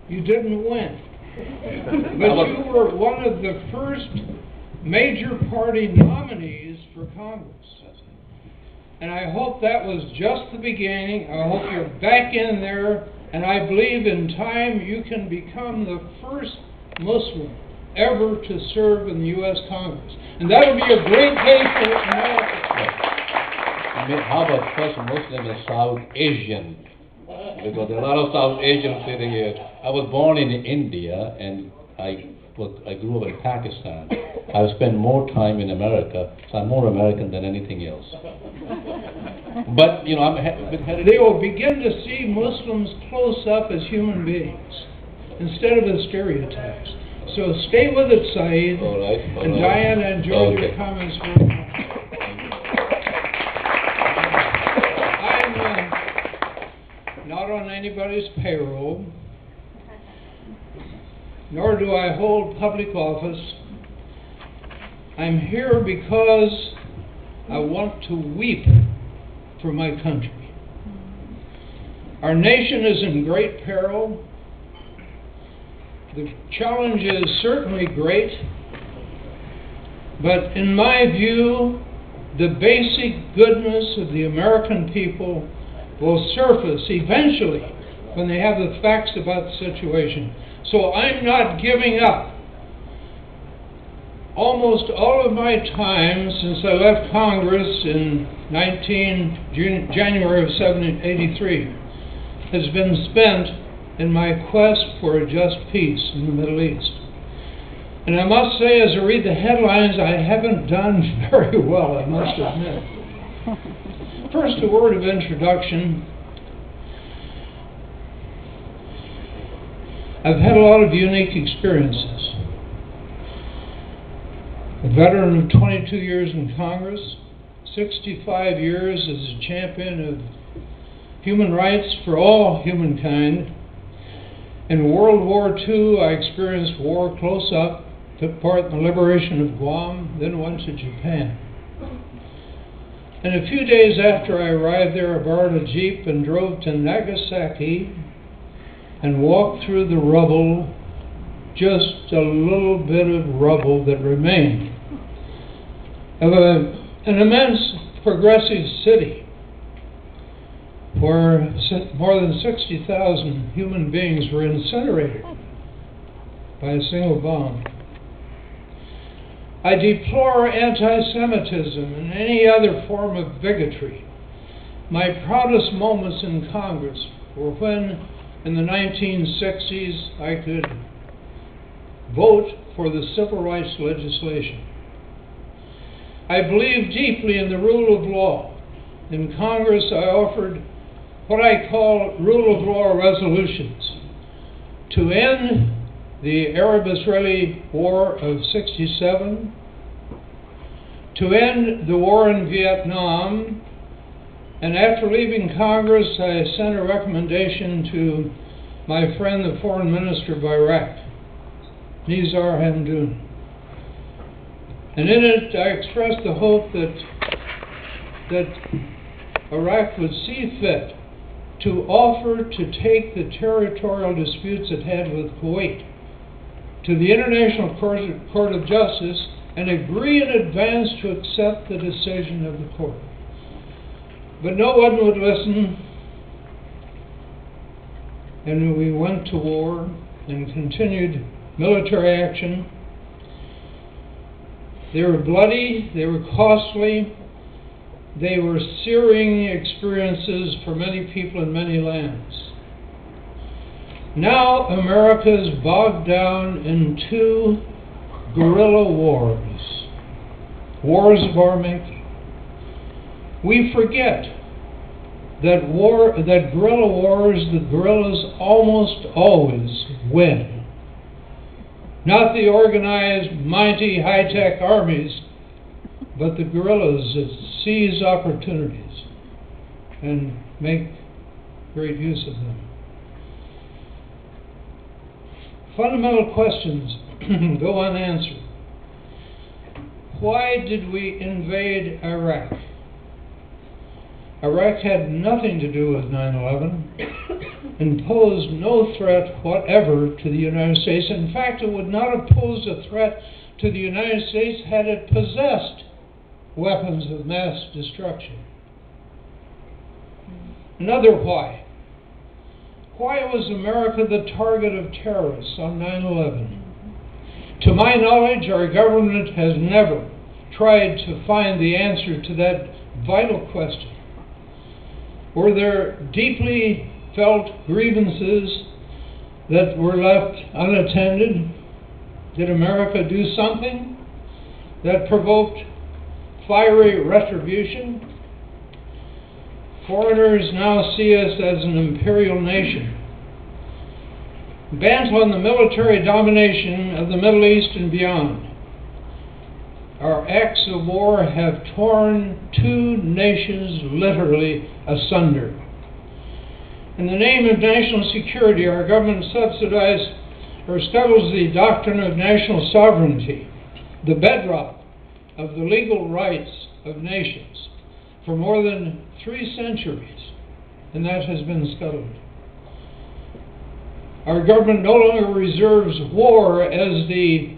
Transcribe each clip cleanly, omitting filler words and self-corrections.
You didn't win. But you were one of the first major party nominees for Congress. And I hope that was just the beginning. I hope you're back in there, and I believe in time you can become the first Muslim ever to serve in the U.S. Congress. And that would be a great day for America. I mean, how about first Muslim and South Asian? Because there are a lot of South Asians sitting here. I was born in India, and I grew up in Pakistan. I've spent more time in America, so I'm more American than anything else. But, you know, they will begin to see Muslims close up as human beings instead of as stereotypes. So stay with it, Saeed. All right. And Diane, I enjoyed your comments very much. I'm not on anybody's payroll, nor do I hold public office. I'm here because I want to weep for my country. Our nation is in great peril. The challenge is certainly great, but in my view, the basic goodness of the American people will surface eventually when they have the facts about the situation. So I'm not giving up. Almost all of my time since I left Congress in January of 1983 has been spent in my quest for a just peace in the Middle East. And I must say, as I read the headlines, I haven't done very well, I must admit. First, a word of introduction. I've had a lot of unique experiences. A veteran of 22 years in Congress, 65 years as a champion of human rights for all humankind. In World War II, I experienced war close up, took part in the liberation of Guam, then went to Japan. And a few days after I arrived there, I borrowed a Jeep and drove to Nagasaki and walked through the rubble, just a little bit of rubble that remained, of an immense progressive city where more than 60,000 human beings were incinerated by a single bomb. I deplore anti-Semitism and any other form of bigotry. My proudest moments in Congress were when, in the 1960s, I could vote for the civil rights legislation. I believe deeply in the rule of law. In Congress, I offered what I call rule of law resolutions to end the Arab-Israeli War of '67, to end the war in Vietnam, and after leaving Congress, I sent a recommendation to my friend, the Foreign Minister of Iraq, Nizar Hamdoun. And in it, I expressed the hope that Iraq would see fit to offer to take the territorial disputes it had with Kuwait to the International Court of Justice and agree in advance to accept the decision of the court. But no one would listen, and we went to war and continued military action. They were bloody, they were costly, they were searing experiences for many people in many lands. Now America is bogged down in two guerrilla wars, wars of our making. We forget that guerrilla wars, the guerrillas almost always win. Not the organized, mighty, high-tech armies, but the guerrillas that seize opportunities and make great use of them. Fundamental questions go unanswered. Why did we invade Iraq? Iraq had nothing to do with 9/11. and posed no threat whatever to the United States. In fact, it would not have posed a threat to the United States had it possessed weapons of mass destruction. Another why. Why was America the target of terrorists on 9/11? To my knowledge, our government has never tried to find the answer to that vital question. Were there deeply felt grievances that were left unattended? Did America do something that provoked fiery retribution? Foreigners now see us as an imperial nation, bent on the military domination of the Middle East and beyond. Our acts of war have torn two nations literally asunder. In the name of national security, our government subsidized or scuttles the doctrine of national sovereignty, the bedrock of the legal rights of nations, for more than 3 centuries, and that has been scuttled. Our government no longer reserves war as the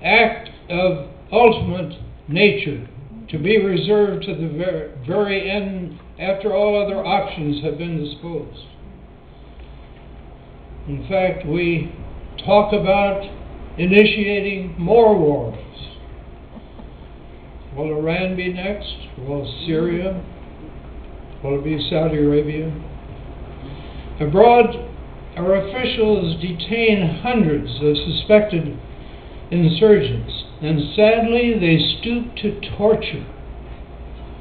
act of ultimate nature, to be reserved to the very end after all other options have been disposed. In fact, we talk about initiating more wars. Will Iran be next? Will Syria? Will it be Saudi Arabia? Abroad, our officials detain hundreds of suspected insurgents, and sadly they stoop to torture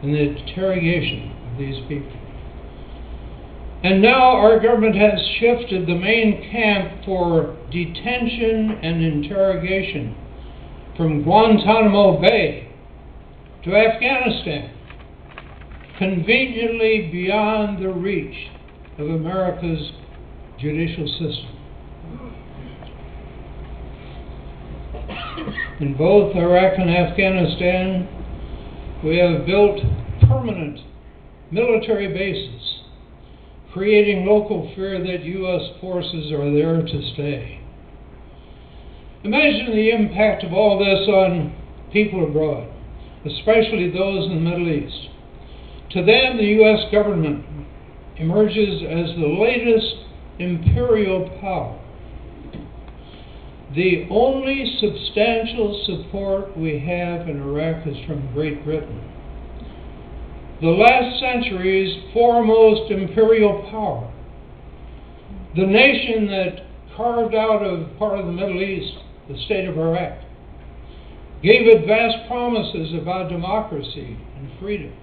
in the interrogation of these people. And now our government has shifted the main camp for detention and interrogation from Guantanamo Bay to Afghanistan, conveniently beyond the reach of America's judicial system. In both Iraq and Afghanistan, we have built permanent military bases, creating local fear that U.S. forces are there to stay. Imagine the impact of all this on people abroad, especially those in the Middle East. To them, the U.S. government emerges as the latest imperial power. The only substantial support we have in Iraq is from Great Britain, the last century's foremost imperial power. The nation that carved out of part of the Middle East, the state of Iraq, gave it vast promises about democracy and freedom.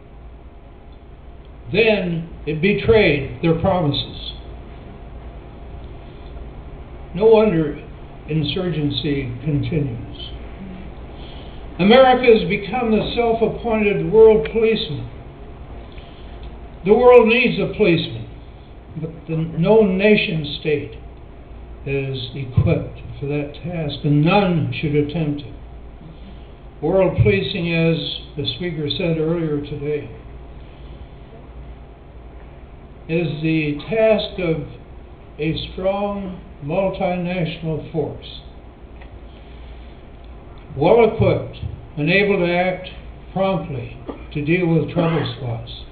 Then it betrayed their promises. No wonder insurgency continues. America has become the self-appointed world policeman. The world needs a policeman, but no nation state is equipped for that task, and none should attempt it. World policing, as the speaker said earlier today, is the task of a strong multinational force, well equipped and able to act promptly to deal with trouble spots.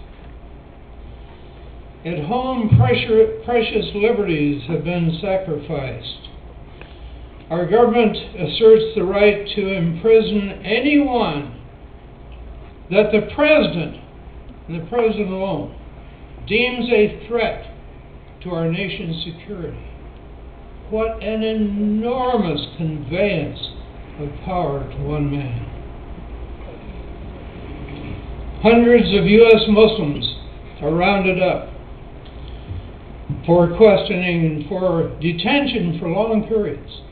At home, precious liberties have been sacrificed. Our government asserts the right to imprison anyone that the President, and the President alone, deems a threat to our nation's security. What an enormous conveyance of power to one man. Hundreds of U.S. Muslims are rounded up for questioning and for detention for long periods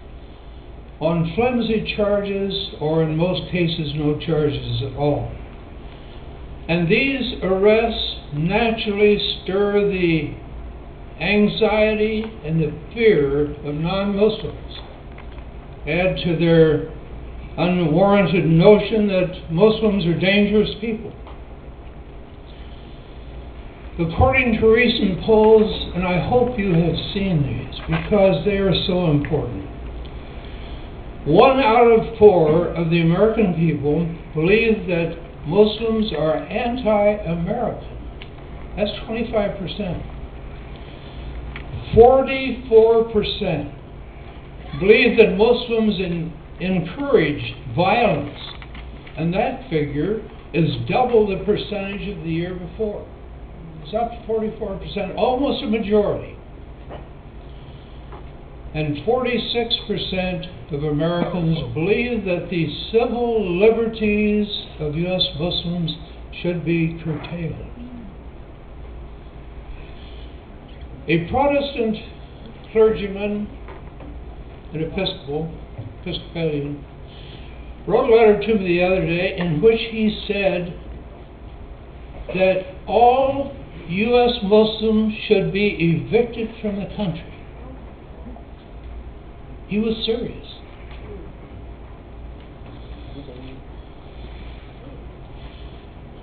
on flimsy charges, or in most cases no charges at all. And these arrests naturally stir the anxiety and the fear of non-Muslims, add to their unwarranted notion that Muslims are dangerous people. According to recent polls, and I hope you have seen these because they are so important, 1 out of 4 of the American people believe that Muslims are anti-American. That's 25%. 44% believe that Muslims encourage violence, and that figure is double the percentage of the year before. It's up to 44%, almost a majority. And 46% of Americans believe that the civil liberties of U.S. Muslims should be curtailed. A Protestant clergyman, an Episcopalian, wrote a letter to me the other day in which he said that all U.S. Muslims should be evicted from the country. He was serious.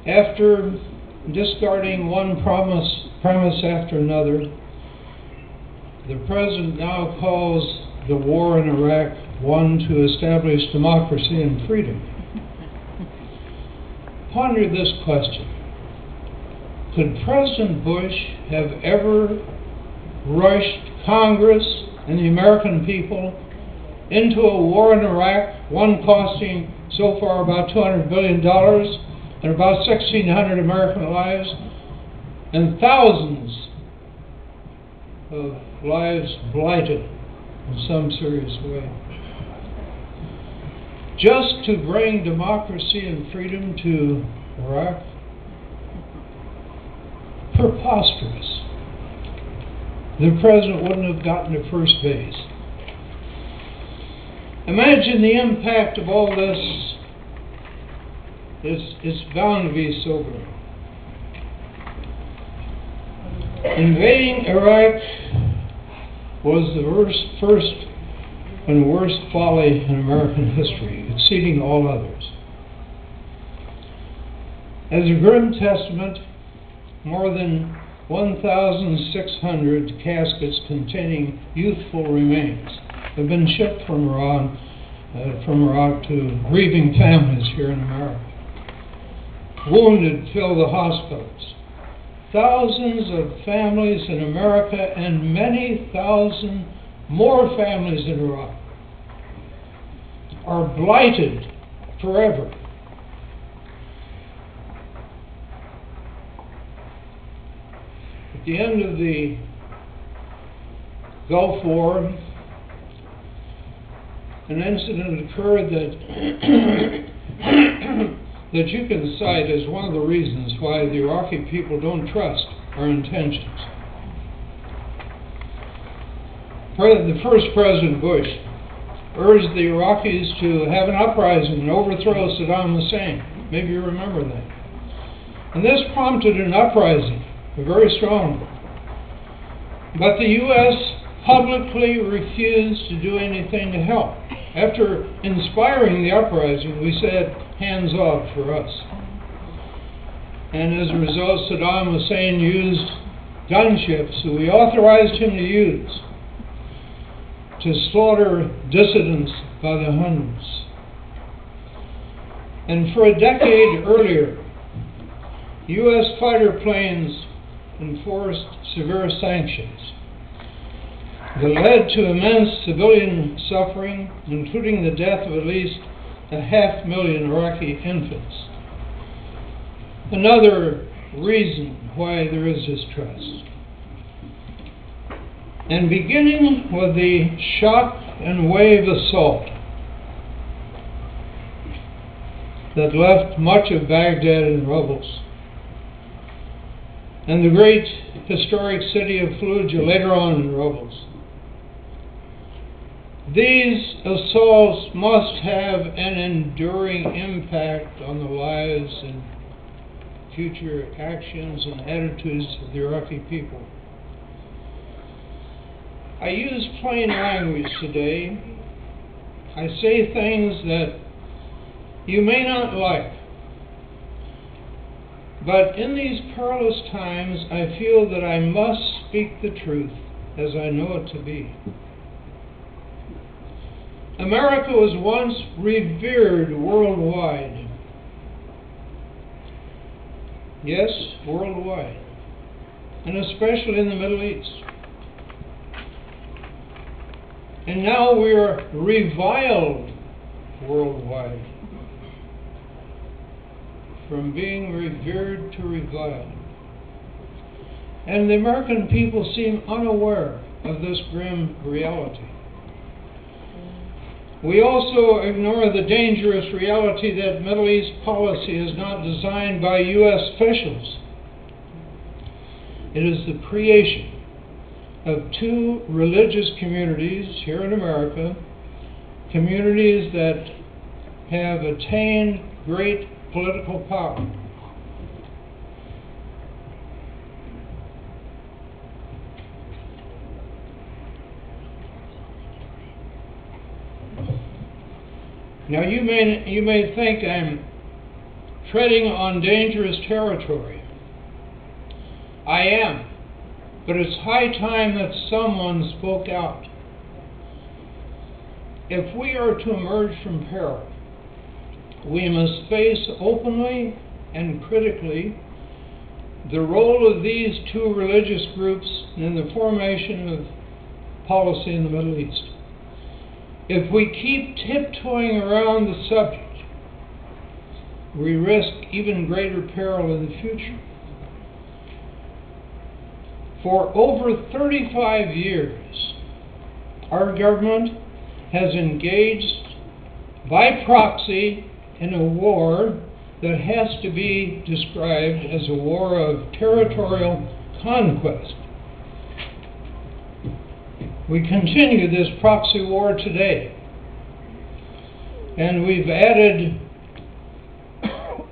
After discarding one premise after another, the President now calls the war in Iraq one to establish democracy and freedom. Ponder this question. Could President Bush have ever rushed Congress and the American people into a war in Iraq, one costing so far about $200 billion and about 1,600 American lives, and thousands of lives blighted in some serious way, just to bring democracy and freedom to Iraq? Preposterous. The President wouldn't have gotten to first base. Imagine the impact of all this. It's bound to be sobering. Invading Iraq was the first and worst folly in American history, exceeding all others. As a grim testament, more than 1,600 caskets containing youthful remains have been shipped from Iraq to grieving families here in America. Wounded fill the hospitals. Thousands of families in America and many thousand more families in Iraq are blighted forever. At the end of the Gulf War, an incident occurred that that you can cite as one of the reasons why the Iraqi people don't trust our intentions. The first President Bush urged the Iraqis to have an uprising and overthrow Saddam Hussein. Maybe you remember that. And this prompted an uprising, a very strong one. But the U.S. publicly refused to do anything to help. After inspiring the uprising, we said, hands off for us. And as a result, Saddam Hussein used gunships that we authorized him to use to slaughter dissidents by the hundreds. And for a decade earlier, U.S. fighter planes enforced severe sanctions that led to immense civilian suffering, including the death of at least 500,000 Iraqi infants. Another reason why there is distrust. And beginning with the shock and wave assault that left much of Baghdad in rubble, and the great historic city of Fallujah later on in rubble. These assaults must have an enduring impact on the lives and future actions and attitudes of the Iraqi people. I use plain language today. I say things that you may not like, But in these perilous times, I feel that I must speak the truth as I know it to be. America was once revered worldwide. Yes, worldwide, and especially in the Middle East. And now we are reviled worldwide. From being revered to reviled. And the American people seem unaware of this grim reality. We also ignore the dangerous reality that Middle East policy is not designed by U.S. officials. It is the creation of two religious communities here in America, communities that have attained great political power. Now you may think I'm treading on dangerous territory. I am, but it's high time that someone spoke out. If we are to emerge from peril, we must face openly and critically the role of these two religious groups in the formation of policy in the Middle East. If we keep tiptoeing around the subject, we risk even greater peril in the future. For over 35 years, our government has engaged by proxy in a war that has to be described as a war of territorial conquest. We continue this proxy war today, and we've added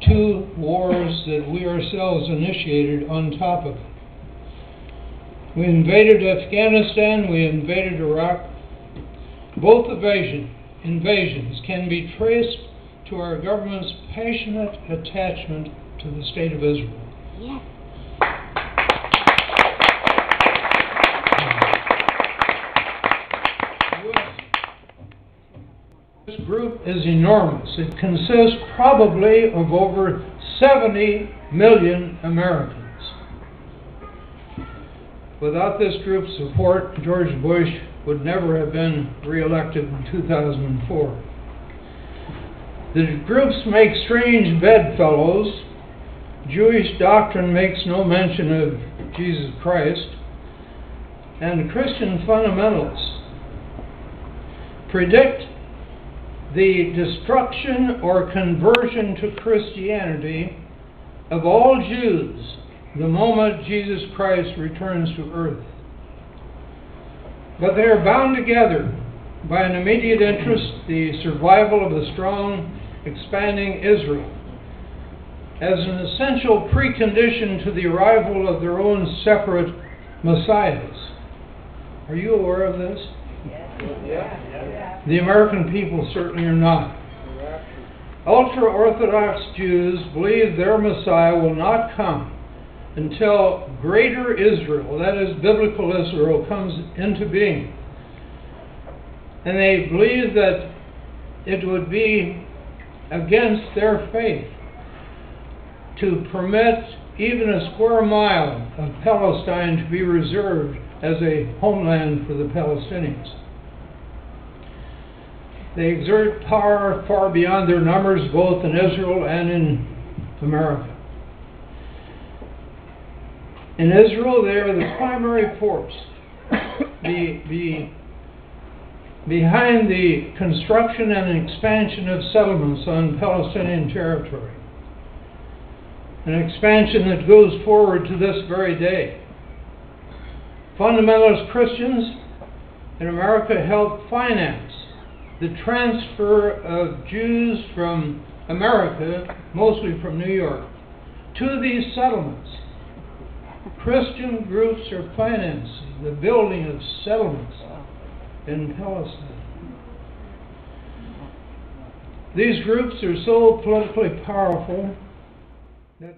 2 wars that we ourselves initiated on top of it. We invaded Afghanistan, we invaded Iraq. Both invasions can be traced to our government's passionate attachment to the State of Israel. Yes. This group is enormous. It consists probably of over 70 million Americans. Without this group's support, George Bush would never have been re-elected in 2004. The groups make strange bedfellows. Jewish doctrine makes no mention of Jesus Christ. And Christian fundamentalists predict the destruction or conversion to Christianity of all Jews the moment Jesus Christ returns to earth. But they are bound together by an immediate interest, the survival of a strong, expanding Israel, as an essential precondition to the arrival of their own separate messiahs. Are you aware of this? The American people certainly are not. Ultra-Orthodox Jews believe their Messiah will not come until greater Israel, that is, biblical Israel, comes into being. And they believe that it would be against their faith to permit even a square mile of Palestine to be reserved as a homeland for the Palestinians. They exert power far beyond their numbers, both in Israel and in America. In Israel, they are the primary force behind the construction and expansion of settlements on Palestinian territory. An expansion that goes forward to this very day. Fundamentalist Christians in America help finance the transfer of Jews from America, mostly from New York, to these settlements. Christian groups are financing the building of settlements in Palestine. These groups are so politically powerful that